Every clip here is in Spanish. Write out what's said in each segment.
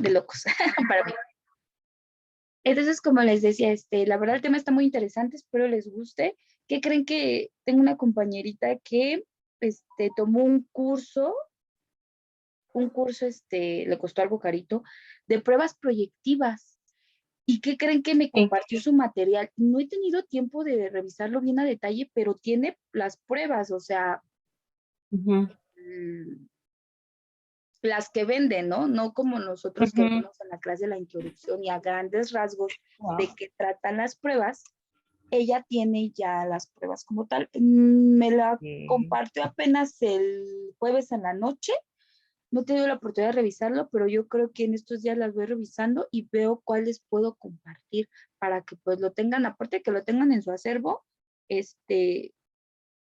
de locos para mí. Entonces, como les decía, la verdad el tema está muy interesante, espero les guste. ¿Qué creen? Que tengo una compañerita que tomó un curso, le costó algo carito, de pruebas proyectivas. ¿Y qué creen? Que me Sí. compartió su material? No he tenido tiempo de revisarlo bien a detalle, pero tiene las pruebas, o sea, Ujú, las que venden, ¿no? No como nosotros que ujú. vemos en la clase de la introducción y a grandes rasgos de Wow. qué tratan las pruebas. Ella tiene ya las pruebas como tal. Me la compartió apenas el jueves en la noche. No he tenido la oportunidad de revisarlo, pero yo creo que en estos días las voy revisando y veo cuáles puedo compartir para que pues lo tengan, aparte de que lo tengan en su acervo,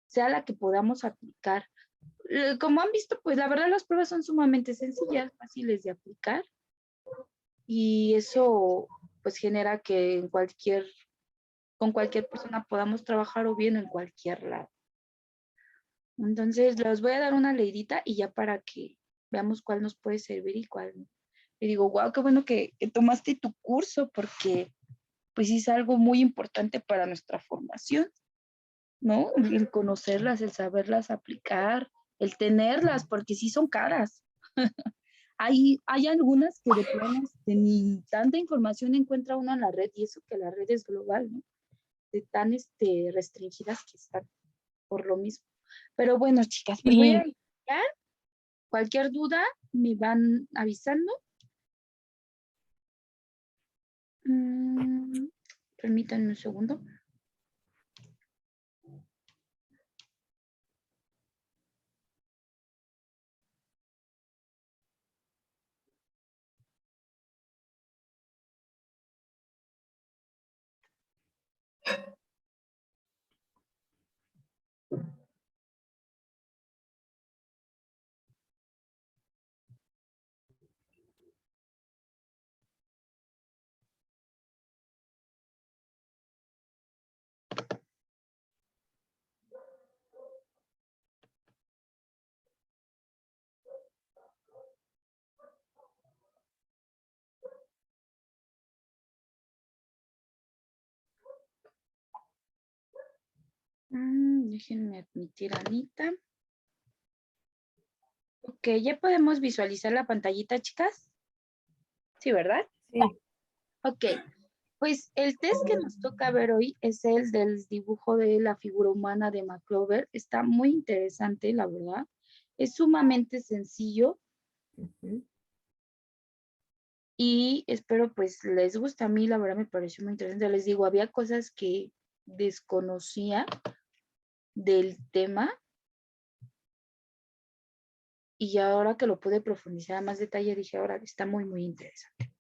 sea la que podamos aplicar. Como han visto, pues la verdad las pruebas son sumamente sencillas, fáciles de aplicar y eso pues genera que con cualquier persona podamos trabajar o bien en cualquier lado. Entonces, les voy a dar una leidita y ya para que veamos cuál nos puede servir y cuál no. Y digo, wow, qué bueno que tomaste tu curso porque pues sí es algo muy importante para nuestra formación, ¿no? El conocerlas, el saberlas aplicar, el tenerlas, porque sí son caras. Hay algunas que de plano ni tanta información encuentra uno en la red y eso que la red es global, ¿no? De tan restringidas que están por lo mismo. Pero bueno, chicas, pues voy a Sí. iniciar. Cualquier duda me van avisando. Mm, permítanme un segundo. Déjenme admitir a Anita. Ok, ya podemos visualizar la pantallita, chicas. Sí, ¿verdad? Sí. Ok, pues el test que nos toca ver hoy es el del dibujo de la figura humana de McClover. Está muy interesante, la verdad. Es sumamente sencillo Ujú. y espero pues les guste. A mí la verdad me pareció muy interesante. Les digo, había cosas que desconocía del tema y ahora que lo pude profundizar a más detalle dije, ahora está muy, muy interesante.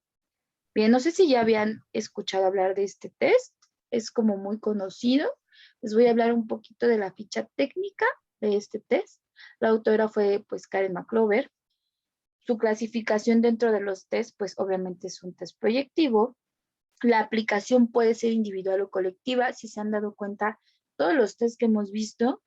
Bien, no sé si ya habían escuchado hablar de este test, es como muy conocido. Les voy a hablar un poquito de la ficha técnica de este test. La autora fue pues Karen McClover. Su clasificación dentro de los tests pues obviamente es un test proyectivo. La aplicación puede ser individual o colectiva. Si se han dado cuenta, todos los tests que hemos visto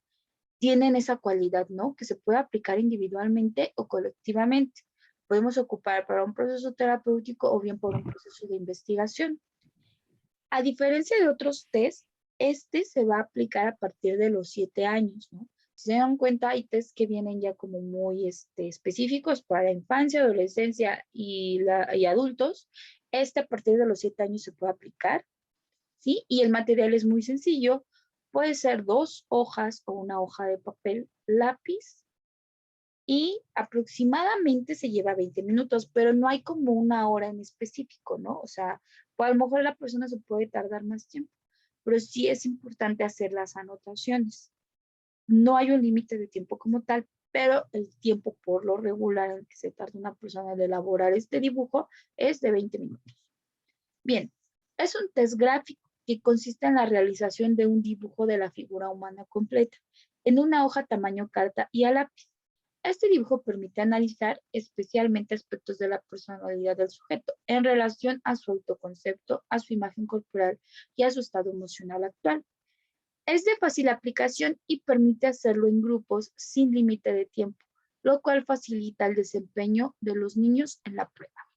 tienen esa cualidad, ¿no? Que se puede aplicar individualmente o colectivamente. Podemos ocupar para un proceso terapéutico o bien por un proceso de investigación. A diferencia de otros test, este se va a aplicar a partir de los 7 años, ¿no? Si se dan cuenta, hay test que vienen ya como muy específicos para infancia, adolescencia y adultos. Este a partir de los 7 años se puede aplicar, ¿sí? Y el material es muy sencillo. Puede ser 2 hojas o una hoja de papel, lápiz y aproximadamente se lleva 20 minutos, pero no hay como una hora en específico, ¿no? O sea, pues a lo mejor la persona se puede tardar más tiempo, pero sí es importante hacer las anotaciones. No hay un límite de tiempo como tal, pero el tiempo por lo regular en que se tarda una persona en elaborar este dibujo es de 20 minutos. Bien, es un test gráfico que consiste en la realización de un dibujo de la figura humana completa en una hoja tamaño carta y a lápiz. Este dibujo permite analizar especialmente aspectos de la personalidad del sujeto en relación a su autoconcepto, a su imagen corporal y a su estado emocional actual. Es de fácil aplicación y permite hacerlo en grupos sin límite de tiempo, lo cual facilita el desempeño de los niños en la prueba.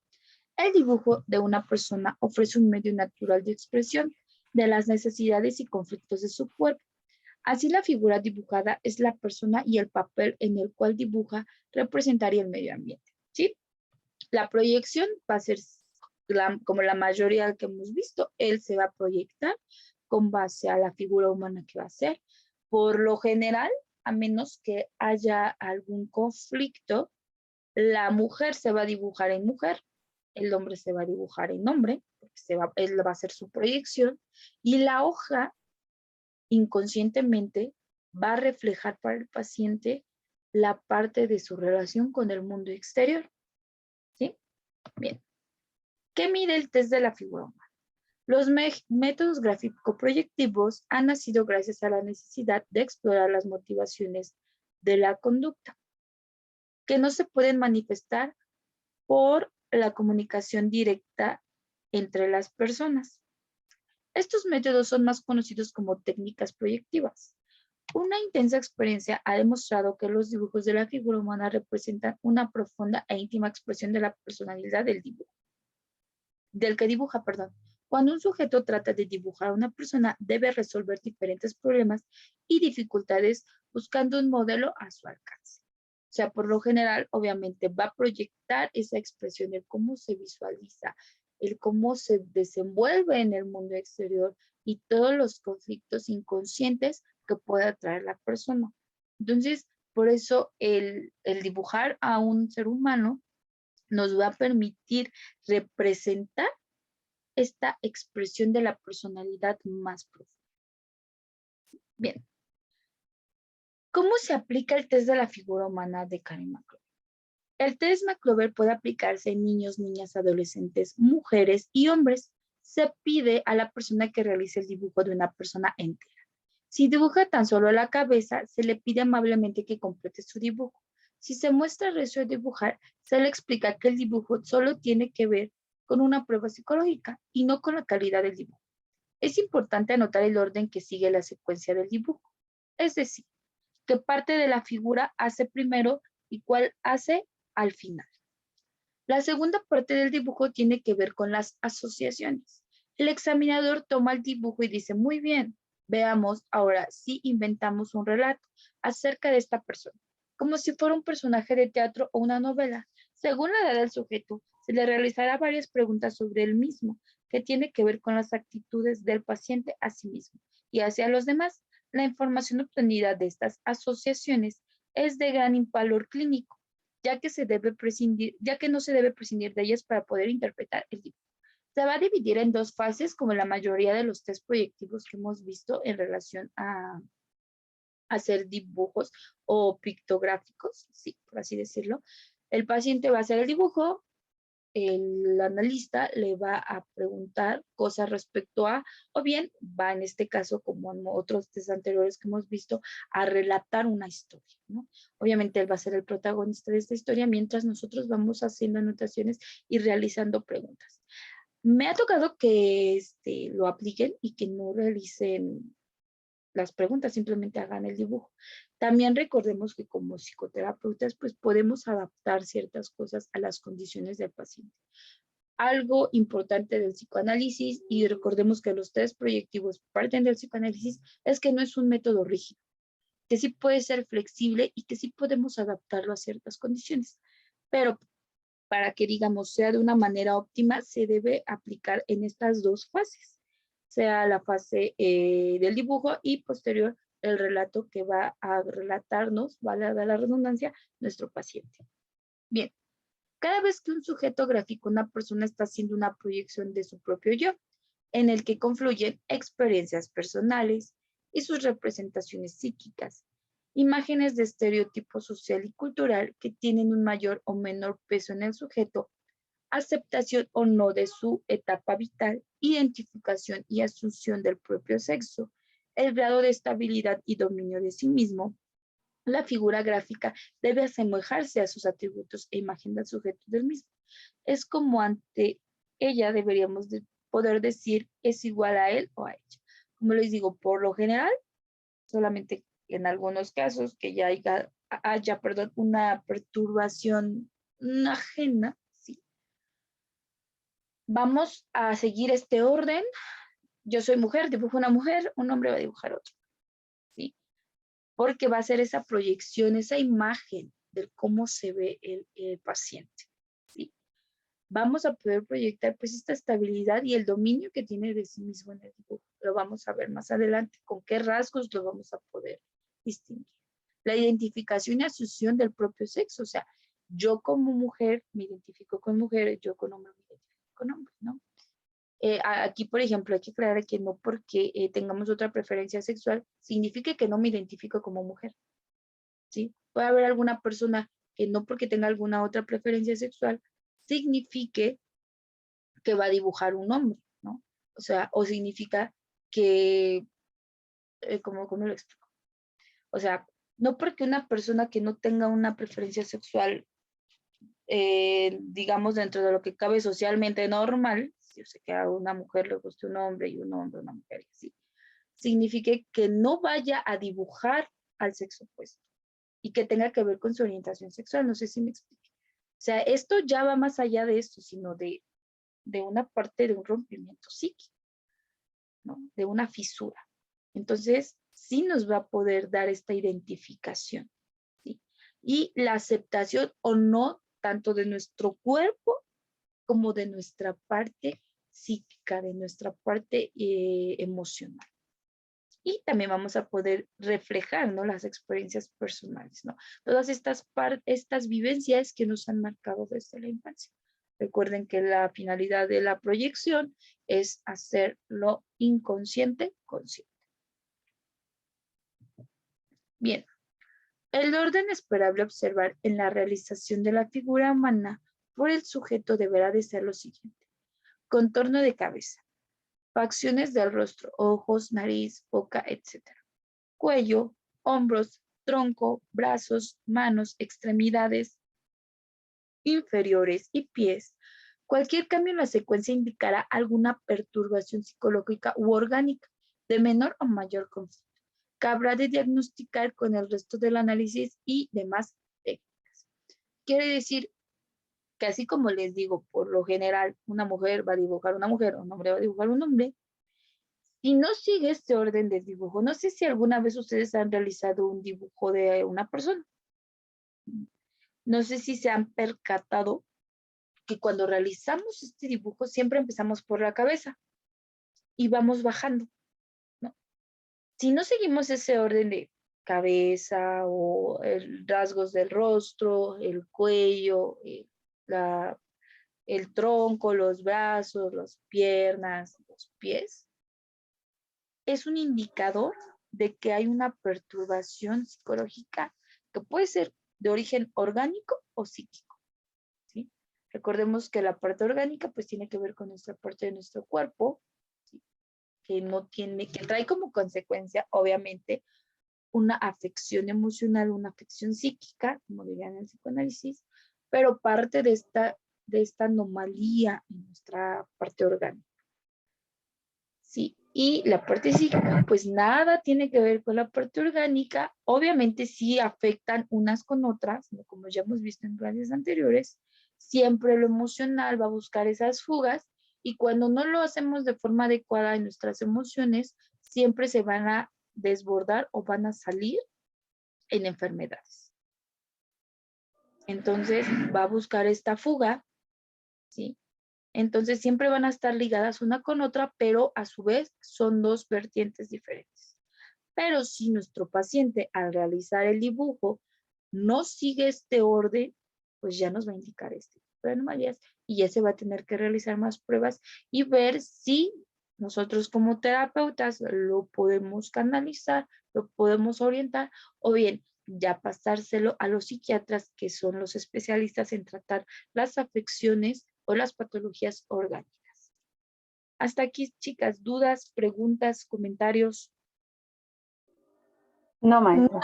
El dibujo de una persona ofrece un medio natural de expresión de las necesidades y conflictos de su cuerpo. Así, la figura dibujada es la persona y el papel en el cual dibuja representaría el medio ambiente, ¿sí? La proyección va a ser como la mayoría que hemos visto, él se va a proyectar con base a la figura humana que va a ser. Por lo general, a menos que haya algún conflicto, la mujer se va a dibujar en mujer, el hombre se va a dibujar en hombre, porque él va a hacer su proyección, y la hoja inconscientemente va a reflejar para el paciente la parte de su relación con el mundo exterior. ¿Sí? Bien. ¿Qué mide el test de la figura humana? Los métodos gráfico-proyectivos han nacido gracias a la necesidad de explorar las motivaciones de la conducta, que no se pueden manifestar por la comunicación directa entre las personas. Estos métodos son más conocidos como técnicas proyectivas. Una intensa experiencia ha demostrado que los dibujos de la figura humana representan una profunda e íntima expresión de la personalidad del que dibuja, perdón. Cuando un sujeto trata de dibujar a una persona, debe resolver diferentes problemas y dificultades buscando un modelo a su alcance. O sea, por lo general, obviamente, va a proyectar esa expresión, el cómo se visualiza, el cómo se desenvuelve en el mundo exterior y todos los conflictos inconscientes que pueda traer la persona. Entonces, por eso el dibujar a un ser humano nos va a permitir representar esta expresión de la personalidad más profunda. Bien, ¿cómo se aplica el test de la figura humana de Karen McClover? El test McClover puede aplicarse en niños, niñas, adolescentes, mujeres y hombres. Se pide a la persona que realice el dibujo de una persona entera. Si dibuja tan solo la cabeza, se le pide amablemente que complete su dibujo. Si se muestra recio de dibujar, se le explica que el dibujo solo tiene que ver con una prueba psicológica y no con la calidad del dibujo. Es importante anotar el orden que sigue la secuencia del dibujo, es decir, qué parte de la figura hace primero y cuál hace al final. La segunda parte del dibujo tiene que ver con las asociaciones. El examinador toma el dibujo y dice, muy bien, veamos ahora si inventamos un relato acerca de esta persona, como si fuera un personaje de teatro o una novela. Según la edad del sujeto, se le realizará varias preguntas sobre el mismo, que tiene que ver con las actitudes del paciente a sí mismo y hacia los demás. La información obtenida de estas asociaciones es de gran valor clínico, ya que no se debe prescindir de ellas para poder interpretar el dibujo. Se va a dividir en dos fases, como la mayoría de los test proyectivos que hemos visto en relación a hacer dibujos o pictográficos, sí, por así decirlo. El paciente va a hacer el dibujo, el analista le va a preguntar cosas respecto a, o bien va en este caso, como en otros test anteriores que hemos visto, a relatar una historia, ¿no? Obviamente él va a ser el protagonista de esta historia mientras nosotros vamos haciendo anotaciones y realizando preguntas. Me ha tocado que lo apliquen y que no realicen las preguntas, simplemente hagan el dibujo. También recordemos que como psicoterapeutas, pues podemos adaptar ciertas cosas a las condiciones del paciente. Algo importante del psicoanálisis, y recordemos que los test proyectivos parten del psicoanálisis, es que no es un método rígido, que sí puede ser flexible y que sí podemos adaptarlo a ciertas condiciones. Pero para que, digamos, sea de una manera óptima, se debe aplicar en estas dos fases, sea la fase del dibujo y posterior el relato que va a relatarnos, vale la redundancia, nuestro paciente. Bien, cada vez que un sujeto gráfico, una persona está haciendo una proyección de su propio yo, en el que confluyen experiencias personales y sus representaciones psíquicas, imágenes de estereotipo social y cultural que tienen un mayor o menor peso en el sujeto, aceptación o no de su etapa vital, identificación y asunción del propio sexo, el grado de estabilidad y dominio de sí mismo. La figura gráfica debe asemejarse a sus atributos e imagen del sujeto del mismo. Es como ante ella deberíamos de poder decir es igual a él o a ella. Como les digo, por lo general, solamente en algunos casos que ya haya, perdón, una perturbación ajena, ¿sí? Vamos a seguir este orden. Yo soy mujer, dibujo una mujer, un hombre va a dibujar otro, ¿sí? Porque va a ser esa proyección, esa imagen de cómo se ve el paciente, ¿sí? Vamos a poder proyectar pues esta estabilidad y el dominio que tiene de sí mismo en el dibujo. Lo vamos a ver más adelante, con qué rasgos lo vamos a poder distinguir. La identificación y asunción del propio sexo, o sea, yo como mujer me identifico con mujeres, yo con hombre me identifico con hombres, ¿no? Aquí, por ejemplo, hay que aclarar que no porque tengamos otra preferencia sexual significa que no me identifico como mujer, ¿sí? Puede haber alguna persona que no porque tenga alguna otra preferencia sexual signifique que va a dibujar un hombre, ¿no? O sea, o significa que, ¿cómo lo explico? O sea, no porque una persona que no tenga una preferencia sexual, digamos, dentro de lo que cabe socialmente normal, si yo sé que a una mujer le guste un hombre y un hombre a una mujer, y así, signifique que no vaya a dibujar al sexo opuesto y que tenga que ver con su orientación sexual. No sé si me explico. O sea, esto ya va más allá de esto, sino de una parte de un rompimiento psíquico, ¿no? De una fisura. Entonces, sí nos va a poder dar esta identificación, ¿sí? Y la aceptación o no tanto de nuestro cuerpo como de nuestra parte psíquica, de nuestra parte emocional. Y también vamos a poder reflejar, ¿no? Las experiencias personales, ¿no? Todas estas vivencias que nos han marcado desde la infancia. Recuerden que la finalidad de la proyección es hacer lo inconsciente consciente. Bien, el orden esperable a observar en la realización de la figura humana por el sujeto deberá de ser lo siguiente. Contorno de cabeza, facciones del rostro, ojos, nariz, boca, etc. Cuello, hombros, tronco, brazos, manos, extremidades inferiores y pies. Cualquier cambio en la secuencia indicará alguna perturbación psicológica u orgánica de menor o mayor conflicto que habrá de diagnosticar con el resto del análisis y demás técnicas. Quiere decir que así como les digo, por lo general, una mujer va a dibujar una mujer, un hombre va a dibujar un hombre, y no sigue este orden de dibujo. No sé si alguna vez ustedes han realizado un dibujo de una persona. No sé si se han percatado que cuando realizamos este dibujo siempre empezamos por la cabeza y vamos bajando, ¿no? Si no seguimos ese orden de cabeza o rasgos del rostro, el cuello, el tronco, los brazos, las piernas, los pies, es un indicador de que hay una perturbación psicológica que puede ser de origen orgánico o psíquico, ¿sí? Recordemos que la parte orgánica pues tiene que ver con nuestra parte de nuestro cuerpo, ¿sí? Que trae como consecuencia, obviamente, una afección emocional, una afección psíquica, como dirían en el psicoanálisis, pero parte de esta anomalía en nuestra parte orgánica. Sí, y la parte psíquica, pues nada tiene que ver con la parte orgánica. Obviamente sí afectan unas con otras, ¿no? Como ya hemos visto en clases anteriores. Siempre lo emocional va a buscar esas fugas y cuando no lo hacemos de forma adecuada en nuestras emociones, siempre se van a desbordar o van a salir en enfermedades. Entonces va a buscar esta fuga, ¿sí? Entonces siempre van a estar ligadas una con otra, pero a su vez son dos vertientes diferentes. Pero si nuestro paciente al realizar el dibujo no sigue este orden, pues ya nos va a indicar este tipo de anomalías y ya se va a tener que realizar más pruebas y ver si nosotros como terapeutas lo podemos canalizar, lo podemos orientar o bien ya pasárselo a los psiquiatras que son los especialistas en tratar las afecciones o las patologías orgánicas. Hasta aquí, chicas, dudas, preguntas, comentarios. No, maestra.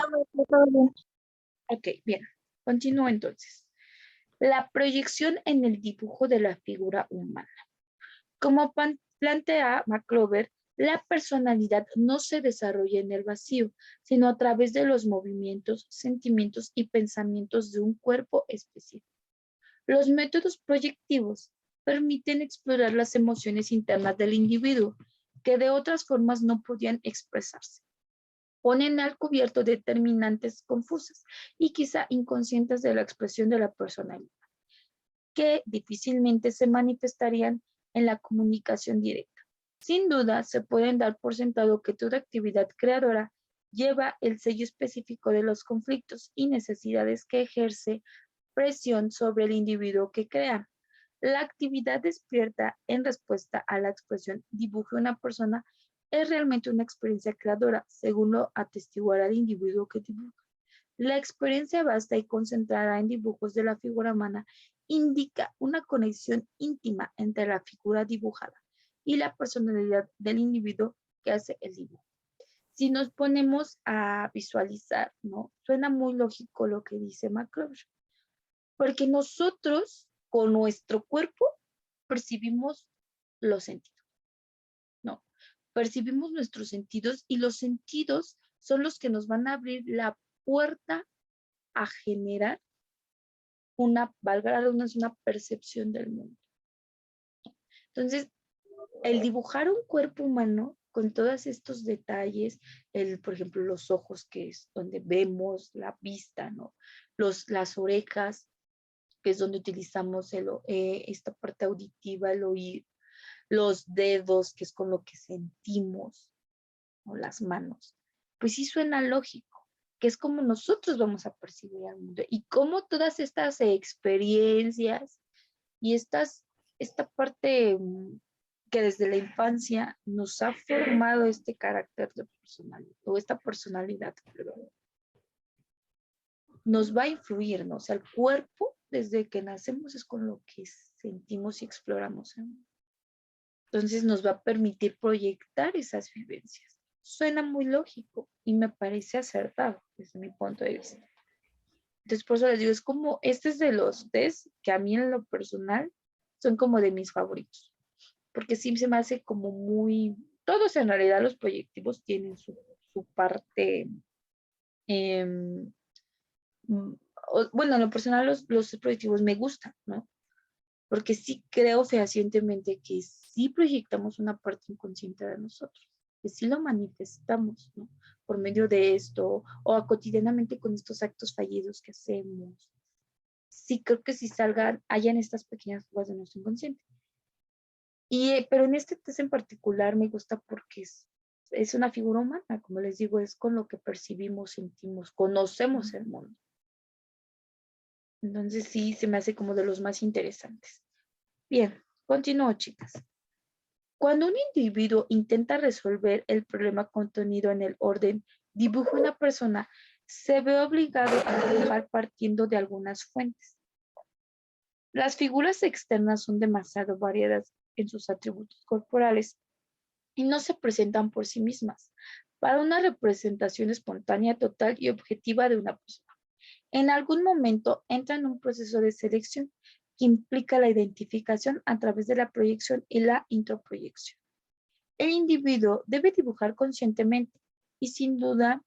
Ok, bien. Continúo entonces. La proyección en el dibujo de la figura humana. Como plantea McClover, la personalidad no se desarrolla en el vacío, sino a través de los movimientos, sentimientos y pensamientos de un cuerpo específico. Los métodos proyectivos permiten explorar las emociones internas del individuo, que de otras formas no podían expresarse. Ponen al cubierto determinantes confusas y quizá inconscientes de la expresión de la personalidad, que difícilmente se manifestarían en la comunicación directa. Sin duda, se pueden dar por sentado que toda actividad creadora lleva el sello específico de los conflictos y necesidades que ejerce presión sobre el individuo que crea. La actividad despierta en respuesta a la expresión dibujo de una persona es realmente una experiencia creadora, según lo atestiguará el individuo que dibuja. La experiencia vasta y concentrada en dibujos de la figura humana indica una conexión íntima entre la figura dibujada y la personalidad del individuo que hace el dibujo. Si nos ponemos a visualizar, ¿no? Suena muy lógico lo que dice McCloskey, porque nosotros con nuestro cuerpo percibimos los sentidos, ¿no? Percibimos nuestros sentidos y los sentidos son los que nos van a abrir la puerta a generar valga la redundancia, una percepción del mundo. Entonces, el dibujar un cuerpo humano con todos estos detalles, por ejemplo, los ojos, que es donde vemos la vista, ¿no? Las orejas, que es donde utilizamos esta parte auditiva, el oír, los dedos, que es con lo que sentimos, ¿no? Las manos. Pues sí suena lógico, que es como nosotros vamos a percibir al mundo y cómo todas estas experiencias y esta parte que desde la infancia nos ha formado este carácter de personalidad, o esta personalidad, perdón, nos va a influir, ¿no? O sea, el cuerpo, desde que nacemos, es con lo que sentimos y exploramos, ¿no? Entonces nos va a permitir proyectar esas vivencias. Suena muy lógico y me parece acertado desde mi punto de vista. Entonces, por eso les digo, es como, este es de los test que a mí en lo personal son como de mis favoritos, porque sí se me hace como muy, todos en realidad los proyectivos tienen su parte, em, bueno, en lo personal los proyectivos me gustan, ¿no? Porque sí creo fehacientemente que sí proyectamos una parte inconsciente de nosotros, que sí lo manifestamos, ¿no? Por medio de esto, o cotidianamente con estos actos fallidos que hacemos. Sí creo que sí hayan estas pequeñas fugas de nuestro inconsciente. Pero en este test en particular me gusta porque es una figura humana, como les digo, es con lo que percibimos, sentimos, conocemos el mundo. Entonces sí, se me hace como de los más interesantes. Bien, continúo, chicas. Cuando un individuo intenta resolver el problema contenido en el orden dibujo una persona, se ve obligado a dibujar partiendo de algunas fuentes. Las figuras externas son demasiado variadas en sus atributos corporales y no se presentan por sí mismas para una representación espontánea, total y objetiva de una persona. En algún momento entra en un proceso de selección que implica la identificación a través de la proyección y la introproyección. El individuo debe dibujar conscientemente y sin duda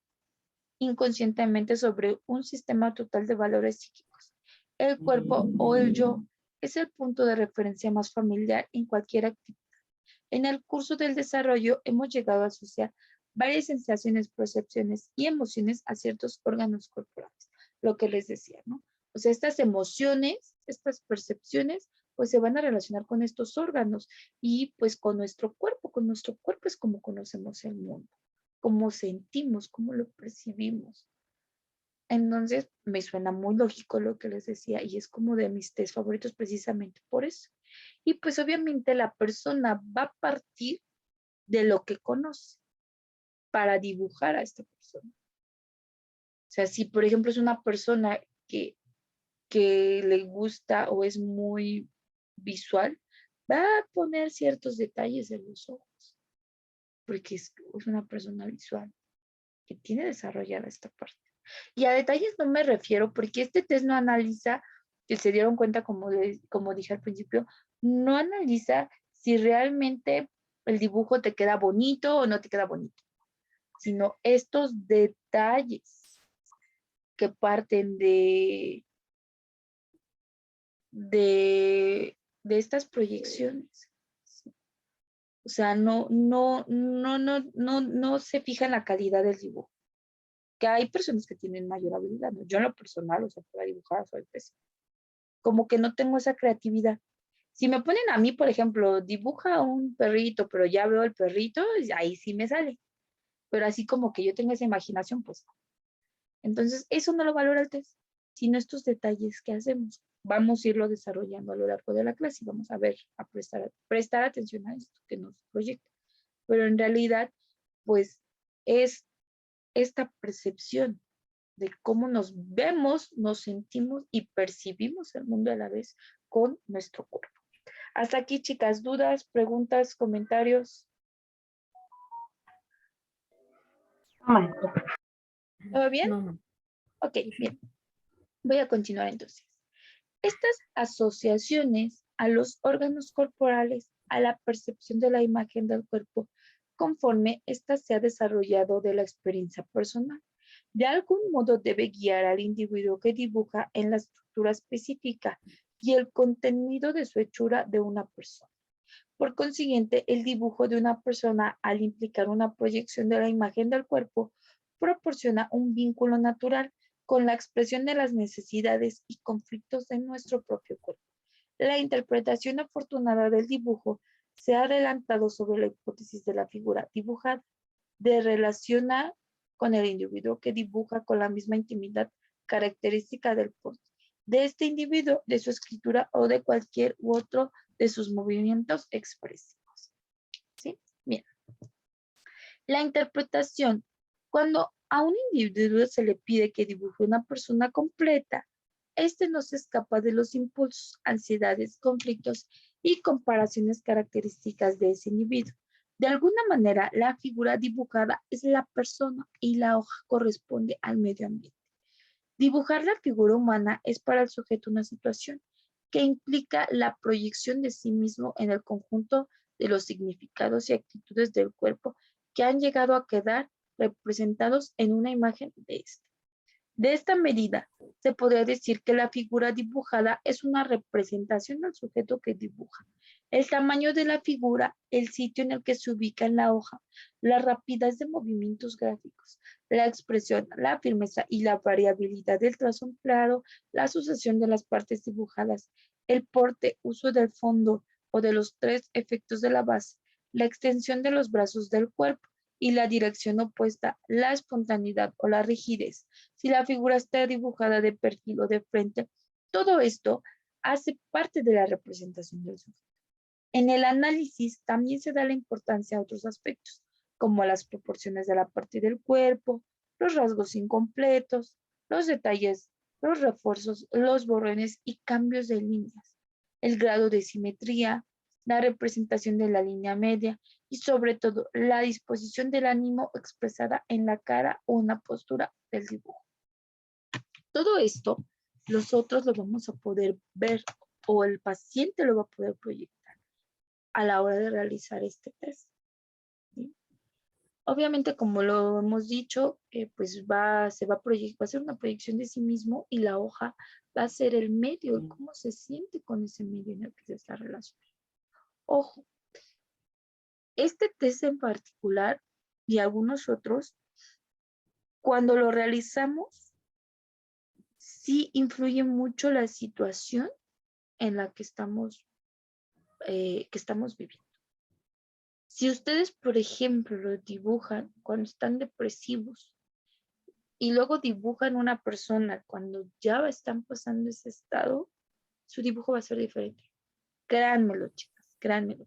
inconscientemente sobre un sistema total de valores psíquicos. El cuerpo o el yo es el punto de referencia más familiar en cualquier actividad. En el curso del desarrollo hemos llegado a asociar varias sensaciones, percepciones y emociones a ciertos órganos corporales, lo que les decía, ¿no? O sea, estas emociones, estas percepciones, pues se van a relacionar con estos órganos y pues con nuestro cuerpo es como conocemos el mundo, cómo sentimos, cómo lo percibimos. Entonces, me suena muy lógico lo que les decía y es como de mis test favoritos precisamente por eso. Y pues obviamente la persona va a partir de lo que conoce para dibujar a esta persona. O sea, si por ejemplo es una persona que le gusta o es muy visual, va a poner ciertos detalles en los ojos, porque es una persona visual que tiene desarrollada esta parte. Y a detalles no me refiero porque este test no analiza, si se dieron cuenta, como dije al principio, no analiza si realmente el dibujo te queda bonito o no te queda bonito, sino estos detalles que parten de de estas proyecciones. ¿Sí? O sea, no se fija en la calidad del dibujo. Que hay personas que tienen mayor habilidad, ¿no? Yo en lo personal, o sea, para dibujar soy pésima. Como que no tengo esa creatividad. Si me ponen a mí, por ejemplo, dibuja un perrito, pero ya veo el perrito, ahí sí me sale. Pero así como que yo tenga esa imaginación, pues no. Entonces, eso no lo valora el test, sino estos detalles que hacemos. Vamos a irlo desarrollando a lo largo de la clase y vamos a ver, a prestar atención a esto que nos proyecta. Pero en realidad, pues, es esta percepción de cómo nos vemos, nos sentimos y percibimos el mundo a la vez con nuestro cuerpo. Hasta aquí, chicas, dudas, preguntas, comentarios. Maestro. ¿Todo bien? No. Ok, bien. Voy a continuar entonces. Estas asociaciones a los órganos corporales, a la percepción de la imagen del cuerpo, conforme ésta se ha desarrollado de la experiencia personal. De algún modo debe guiar al individuo que dibuja en la estructura específica y el contenido de su hechura de una persona. Por consiguiente, el dibujo de una persona, al implicar una proyección de la imagen del cuerpo, proporciona un vínculo natural con la expresión de las necesidades y conflictos de nuestro propio cuerpo. La interpretación afortunada del dibujo se ha adelantado sobre la hipótesis de la figura dibujada, de relacionar con el individuo que dibuja con la misma intimidad característica del porte de este individuo, de su escritura o de cualquier u otro de sus movimientos expresivos. ¿Sí? Bien. La interpretación. Cuando a un individuo se le pide que dibuje una persona completa, este no se escapa de los impulsos, ansiedades, conflictos y comparaciones características de ese individuo. De alguna manera, la figura dibujada es la persona y la hoja corresponde al medio ambiente. Dibujar la figura humana es para el sujeto una situación que implica la proyección de sí mismo en el conjunto de los significados y actitudes del cuerpo que han llegado a quedar representados en una imagen de este. De esta medida, se podría decir que la figura dibujada es una representación del sujeto que dibuja. El tamaño de la figura, el sitio en el que se ubica en la hoja, la rapidez de movimientos gráficos, la expresión, la firmeza y la variabilidad del trazo empleado, la asociación de las partes dibujadas, el porte, uso del fondo o de los tres efectos de la base, la extensión de los brazos del cuerpo y la dirección opuesta, la espontaneidad o la rigidez. Si la figura está dibujada de perfil o de frente, todo esto hace parte de la representación del sujeto. En el análisis también se da la importancia a otros aspectos, como las proporciones de la parte del cuerpo, los rasgos incompletos, los detalles, los refuerzos, los borrones y cambios de líneas, el grado de simetría, la representación de la línea media y sobre todo la disposición del ánimo expresada en la cara o una postura del dibujo. Todo esto nosotros lo vamos a poder ver o el paciente lo va a poder proyectar a la hora de realizar este test. ¿Sí? Obviamente, como lo hemos dicho, pues va a hacer una proyección de sí mismo y la hoja va a ser el medio, cómo se siente con ese medio en el que se está relacionando. Ojo, este test en particular y algunos otros, cuando lo realizamos, sí influye mucho la situación en la que estamos viviendo. Si ustedes, por ejemplo, lo dibujan cuando están depresivos y luego dibujan una persona cuando ya están pasando ese estado, su dibujo va a ser diferente. Créanmelo, chicas, créanmelo.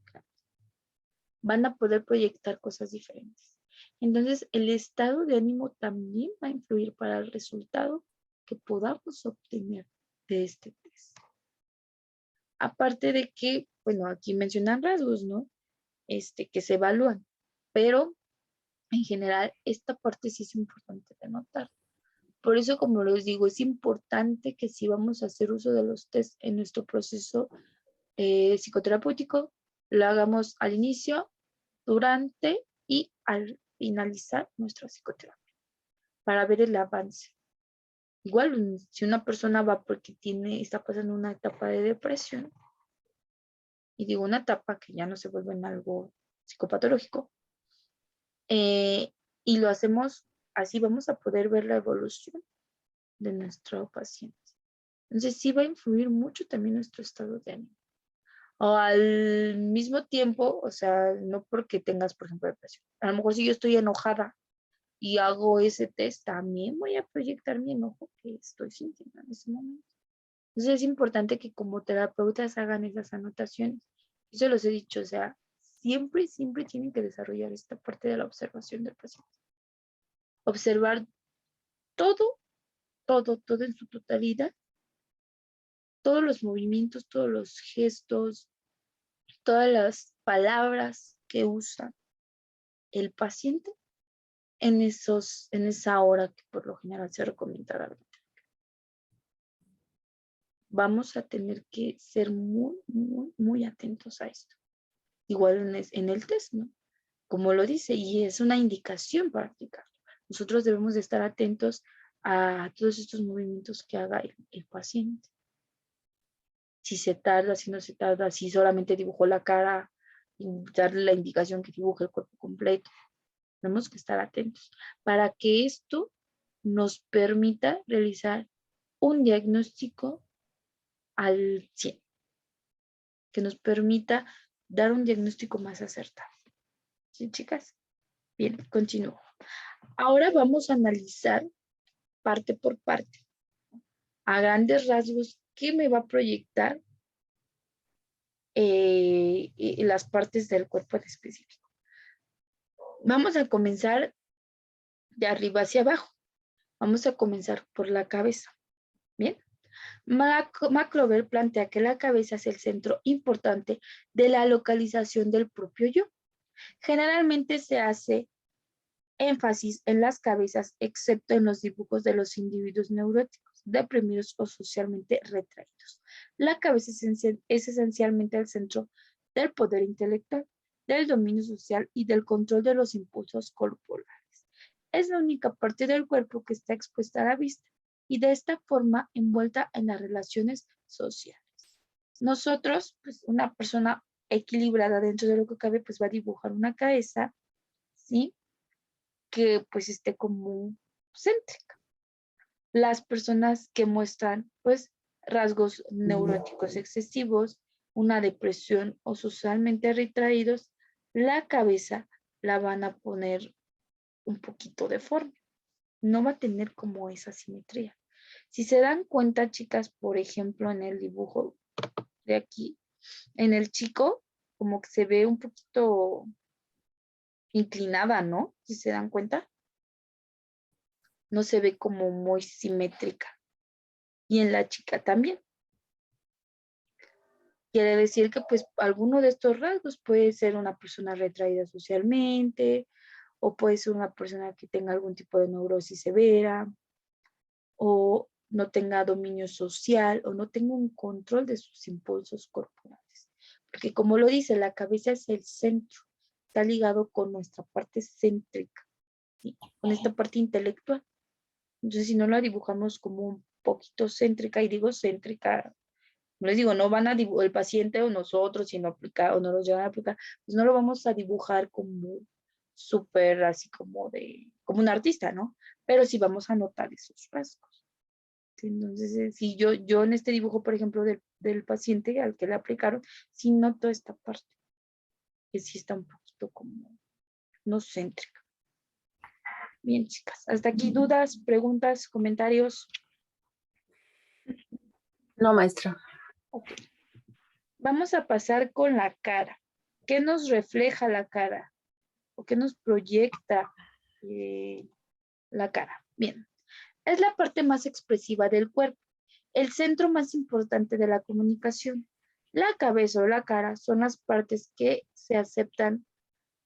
Van a poder proyectar cosas diferentes. Entonces, el estado de ánimo también va a influir para el resultado que podamos obtener de este test. Aparte de que, bueno, aquí mencionan rasgos, ¿no? Que se evalúan, pero en general esta parte sí es importante de notar. Por eso, como les digo, es importante que si vamos a hacer uso de los test en nuestro proceso psicoterapéutico, lo hagamos al inicio, durante y al finalizar nuestra psicoterapia para ver el avance. Igual, si una persona va porque está pasando una etapa de depresión, y digo una etapa que ya no se vuelve en algo psicopatológico, y lo hacemos así, vamos a poder ver la evolución de nuestro paciente. Entonces sí va a influir mucho también nuestro estado de ánimo. O al mismo tiempo, o sea, no porque tengas, por ejemplo, depresión. A lo mejor si yo estoy enojada y hago ese test, también voy a proyectar mi enojo que estoy sintiendo en ese momento. Entonces es importante que como terapeutas hagan esas anotaciones. Yo se los he dicho, o sea, siempre, siempre tienen que desarrollar esta parte de la observación del paciente. Observar todo, todo, todo en su totalidad, todos los movimientos, todos los gestos, todas las palabras que usa el paciente en esa hora que por lo general se recomienda dar. Vamos a tener que ser muy, muy, muy atentos a esto. Igual en el test, ¿no? Como lo dice, y es una indicación para aplicarlo. Nosotros debemos de estar atentos a todos estos movimientos que haga el paciente. Si se tarda, si no se tarda, si solamente dibujó la cara, y darle la indicación que dibuje el cuerpo completo. Tenemos que estar atentos para que esto nos permita realizar un diagnóstico al 100, que nos permita dar un diagnóstico más acertado. ¿Sí, chicas? Bien, continúo. Ahora vamos a analizar parte por parte, a grandes rasgos, qué me va a proyectar las partes del cuerpo en específico. Vamos a comenzar de arriba hacia abajo. Vamos a comenzar por la cabeza. Bien. Macrover plantea que la cabeza es el centro importante de la localización del propio yo. Generalmente se hace énfasis en las cabezas, excepto en los dibujos de los individuos neuróticos, deprimidos o socialmente retraídos. La cabeza es esencialmente el centro del poder intelectual, del dominio social y del control de los impulsos corporales. Es la única parte del cuerpo que está expuesta a la vista y de esta forma envuelta en las relaciones sociales. Nosotros, pues una persona equilibrada dentro de lo que cabe, pues va a dibujar una cabeza, ¿sí? Que pues esté como céntrica. Las personas que muestran pues rasgos neuróticos excesivos, una depresión o socialmente retraídos, la cabeza la van a poner un poquito deforme. No va a tener como esa simetría. Si se dan cuenta, chicas, por ejemplo, en el dibujo de aquí, en el chico, como que se ve un poquito inclinada, ¿no? Si se dan cuenta, no se ve como muy simétrica. Y en la chica también. Quiere decir que pues alguno de estos rasgos puede ser una persona retraída socialmente, o puede ser una persona que tenga algún tipo de neurosis severa, o no tenga dominio social, o no tenga un control de sus impulsos corporales. Porque como lo dice, la cabeza es el centro, está ligado con nuestra parte céntrica, ¿sí? Con esta parte intelectual. Entonces, si no la dibujamos como un poquito céntrica, y digo céntrica, no les digo, no van a dibujar el paciente o nosotros, si no aplica o no los llevan a aplicar, pues no lo vamos a dibujar como súper así como un artista, ¿no? Pero sí vamos a notar esos rasgos. ¿Sí? Entonces, si yo en este dibujo, por ejemplo, del paciente al que le aplicaron, sí noto esta parte, que sí está un poquito como no céntrica. Bien, chicas, hasta aquí dudas, preguntas, comentarios. No, maestra. Ok. Vamos a pasar con la cara. ¿Qué nos refleja la cara? ¿O qué nos proyecta la cara? Bien, es la parte más expresiva del cuerpo, el centro más importante de la comunicación. La cabeza o la cara son las partes que se aceptan,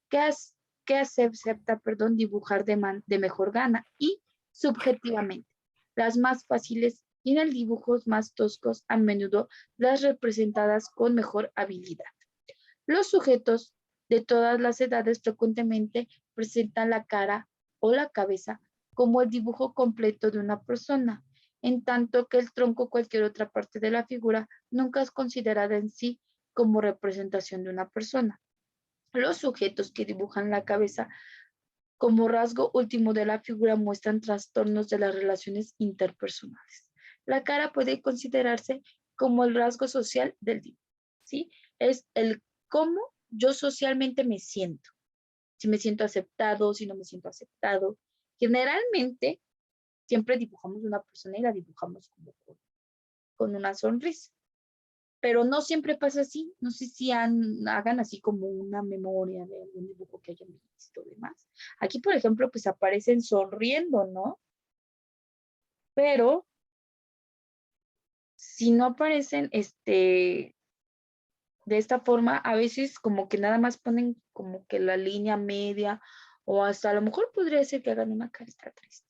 que se acepta, dibujar de mejor gana y subjetivamente. Las más fáciles tienen dibujos más toscos, a menudo las representadas con mejor habilidad. Los sujetos de todas las edades frecuentemente presentan la cara o la cabeza como el dibujo completo de una persona, en tanto que el tronco o cualquier otra parte de la figura nunca es considerada en sí como representación de una persona. Los sujetos que dibujan la cabeza como rasgo último de la figura muestran trastornos de las relaciones interpersonales. La cara puede considerarse como el rasgo social del dibujo, ¿sí? Es el cómo yo socialmente me siento. Si me siento aceptado, si no me siento aceptado. Generalmente, siempre dibujamos una persona y la dibujamos como con una sonrisa. Pero no siempre pasa así. No sé si hagan así como una memoria de algún dibujo que hayan visto y demás. Aquí, por ejemplo, pues aparecen sonriendo, ¿no? Pero si no aparecen de esta forma, a veces como que nada más ponen como que la línea media o hasta a lo mejor podría ser que hagan una carita triste.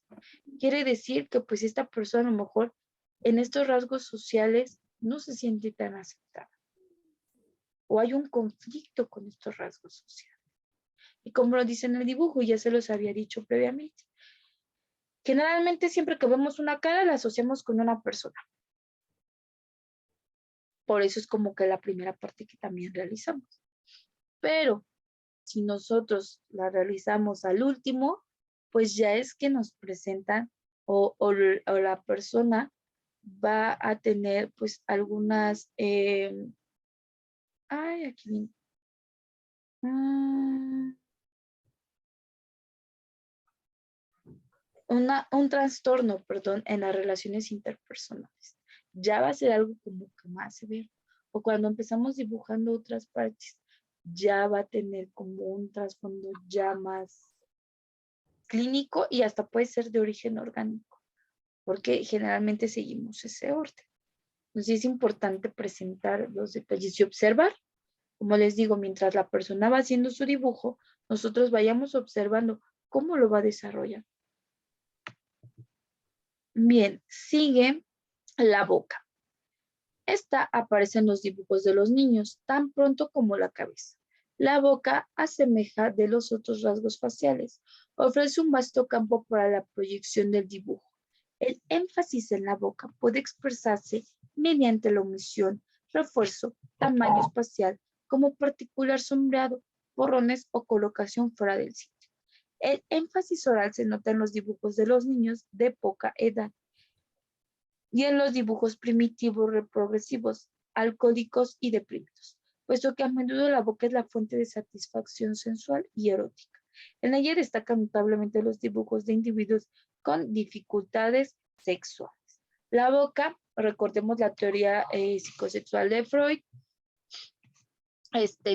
Quiere decir que pues esta persona a lo mejor en estos rasgos sociales no se siente tan aceptada o hay un conflicto con estos rasgos sociales. Y como lo dice en el dibujo, ya se los había dicho previamente. Generalmente siempre que vemos una cara la asociamos con una persona. Por eso es como que la primera parte que también realizamos. Pero si nosotros la realizamos al último, pues ya es que nos presentan o la persona va a tener pues algunas, aquí viene. Un trastorno, perdón, en las relaciones interpersonales. Ya va a ser algo como que más severo. O cuando empezamos dibujando otras partes, ya va a tener como un trasfondo ya más clínico y hasta puede ser de origen orgánico, porque generalmente seguimos ese orden. Entonces es importante presentar los detalles y observar, como les digo, mientras la persona va haciendo su dibujo, nosotros vayamos observando cómo lo va a desarrollar. Bien, sigue la boca. Esta aparece en los dibujos de los niños tan pronto como la cabeza. La boca asemeja de los otros rasgos faciales. Ofrece un vasto campo para la proyección del dibujo. El énfasis en la boca puede expresarse mediante la omisión, refuerzo, tamaño espacial, como particular sombreado, borrones o colocación fuera del sitio. El énfasis oral se nota en los dibujos de los niños de poca edad y en los dibujos primitivos reprogresivos, alcohólicos y deprimidos, puesto que a menudo la boca es la fuente de satisfacción sensual y erótica. En ella destacan notablemente los dibujos de individuos con dificultades sexuales. La boca, recordemos la teoría psicosexual de Freud,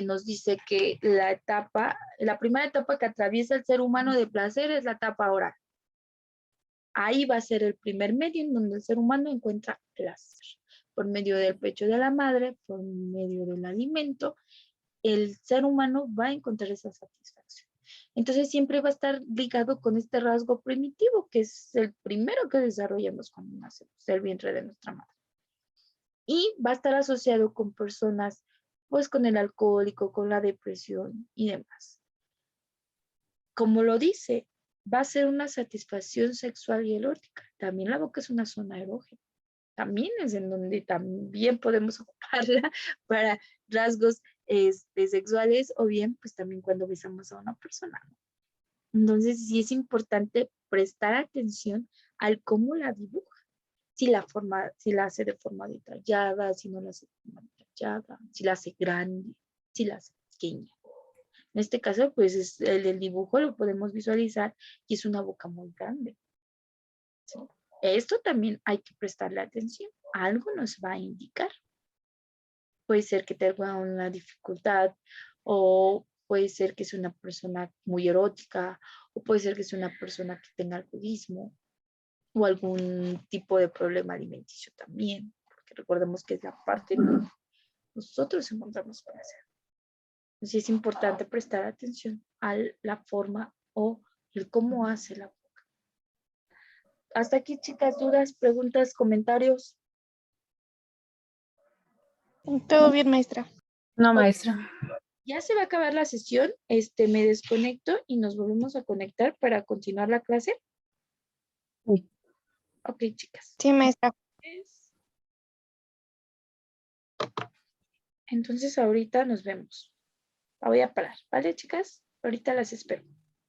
nos dice que la primera etapa que atraviesa el ser humano de placer es la etapa oral. Ahí va a ser el primer medio en donde el ser humano encuentra placer. Por medio del pecho de la madre, por medio del alimento, el ser humano va a encontrar esa satisfacción. Entonces siempre va a estar ligado con este rasgo primitivo, que es el primero que desarrollamos cuando nacemos, el vientre de nuestra madre. Y va a estar asociado con personas, pues con el alcohólico, con la depresión y demás. Como lo dice, va a ser una satisfacción sexual y erótica. También la boca es una zona erógena. También es en donde también podemos ocuparla para rasgos sexuales o bien pues también cuando besamos a una persona. Entonces sí es importante prestar atención al cómo la dibuja. Si la hace de forma detallada, si no la hace de forma detallada, si la hace grande, si la hace pequeña. En este caso, pues el del dibujo lo podemos visualizar y es una boca muy grande. ¿Sí? Esto también hay que prestarle atención. Algo nos va a indicar. Puede ser que tenga una dificultad o puede ser que sea una persona muy erótica o puede ser que sea una persona que tenga alcoholismo o algún tipo de problema alimenticio también, porque recordemos que es la parte en donde nosotros encontramos placer. Entonces es importante prestar atención a la forma o el cómo hace la boca. Hasta aquí, chicas, dudas, preguntas, comentarios. Todo bien, maestra. No, maestra. Ya se va a acabar la sesión, me desconecto y nos volvemos a conectar para continuar la clase. Sí. Ok, chicas. Sí, maestra. Entonces ahorita nos vemos. La voy a parar, ¿vale, chicas? Ahorita las espero.